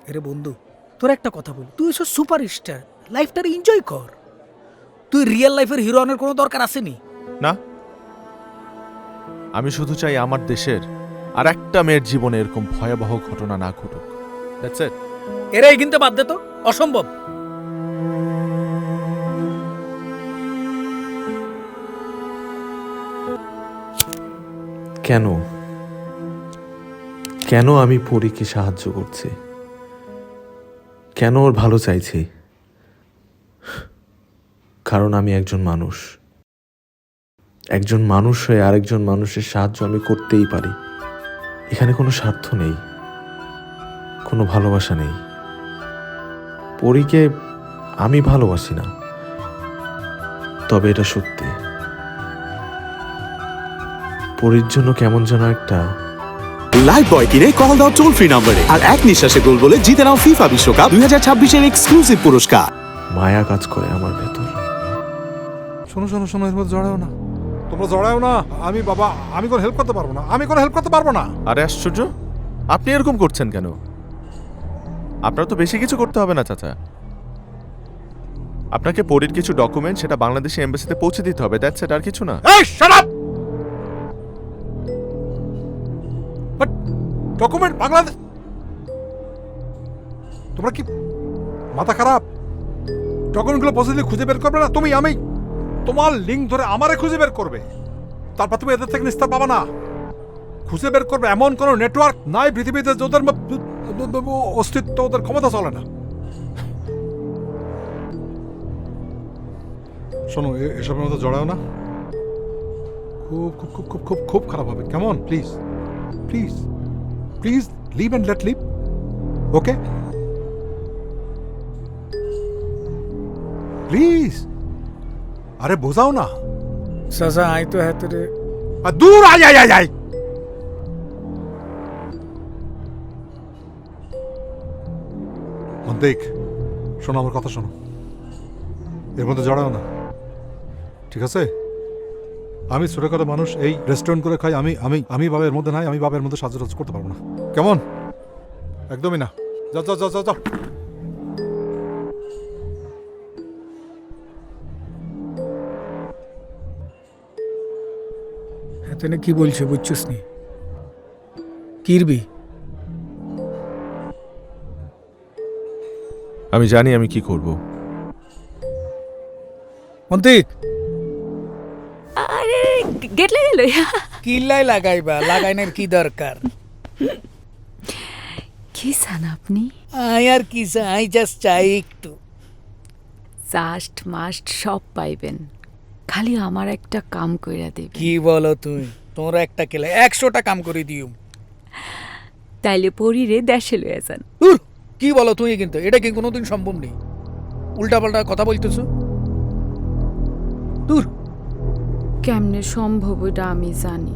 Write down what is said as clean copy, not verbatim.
আরে বন্ধু, তোর একটা কথা বল, তুই এসব সুপার স্টার, লাইফটারে এনজয় কর। তুই রিয়েল লাইফের হিরোইনের কোনো দরকার আসেনি। না, আমি শুধু চাই আমার দেশের আর একটা মেয়ের জীবনে এরকম ভয়াবহ ঘটনা না ঘটুক। That's it. এরাই কিনতে বাদ দে তো, অসম্ভব। কেন কেন আমি পরীকে সাহায্য করছি? কেন ওর ভালো চাইছি? কারণ আমি একজন মানুষ। একজন মানুষ হয়ে আরেকজন মানুষের সাহায্য আমি করতেই পারি। এখানে কোনো স্বার্থ নেই, কোনো ভালোবাসা নেই। পরীকে আমি ভালোবাসি না, তবে এটা সত্যি। পরীর জন্য কেমন যেন একটা লাইফ বয় কিনে কল দাও টোল ফ্রি নম্বরে আর এক নিঃশ্বাসে গোল বলে জিতে নাও ফিফা বিশ্বকাপ 2026 এর এক্সক্লুসিভ পুরস্কার। মায়া কাজ করে আমার ভেতর। শোনো শোনো শোনো, এর মধ্যে জড়াও না, তোমরা জড়াও না। আমি কোনো হেল্প করতে পারবো না, আমি কোনো হেল্প করতে পারবো না। আরে আশ্চর্য, আপনি এরকম করছেন কেন? আপনার তো বেশি কিছু করতে হবে না চাচা। আপনাকে পরীর কিছু ডকুমেন্ট সেটা বাংলাদেশি এমবাসিতে পৌঁছে দিতে হবে, দ্যাটস ইট, আর কিছু না। এই shut up! But document Bangladesh, তোমরা কি মাথা খারাপ? ডকুমেন্টগুলো পজিটিভ খুঁজে বের করবে না তুমি? আমি তোমার লিঙ্ক ধরে আমারে খুঁজে বের করবে, তারপর তুমি এদের থেকে নিস্তার পাবা না। খুঁজে বের করবে এমন কোনো নেটওয়ার্ক নাই পৃথিবীতে যাদের অস্তিত্ব, ওদের ক্ষমতা চলে না। শোনো, এসবের মধ্যে জড়াও না, খুব খুব খুব খুব খুব খুব খারাপ হবে। কেমন? Please please please live and let live, okay? Please, আরে বোঝাও না। চাচা আই তো হ্যাঁ রে। আর দূর আয় আয় আয় আয়। দেখ, শোনো আমার কথা শোনো, এর মধ্যে জড়াও না, ঠিক আছে? আমি ছোটখাটো মানুষ, এই রেস্টুরেন্ট করে খাই, আমি আমি আমি বাবার মধ্যে নাই, আমি বাবার মধ্যে সাহায্য করতে পারবো না, কেমন? একদমই না। যাও যাও যাও যাও যাও। হ্যাঁ তেনে কি বলছে বুঝছিস নি? কিরবি? আমি জানি আমি কি করব। মন্তিক, আরে গেট লাগাইল কিল্লাই লাগাইবা, লাগাইনের কি দরকার? কি চান আপনি? আই আর কি চাই, জাস্ট চাই একটু। জাস্ট মাস্ট সব পাইবেন, খালি আমার একটা কাম কইরা দেবে। কি বলো তুমি? তোমরা একটা কেলে 100টা কাম করে দিও। তাইলে পরিরে দেশে লইয়া যান। কি বলো তুমি? কিন্তু এটা কি কোনোদিন সম্ভব নেই। উল্টা পাল্টা কথা বলতেছো। দূর। কেমনে সম্ভব ওটা আমি জানি,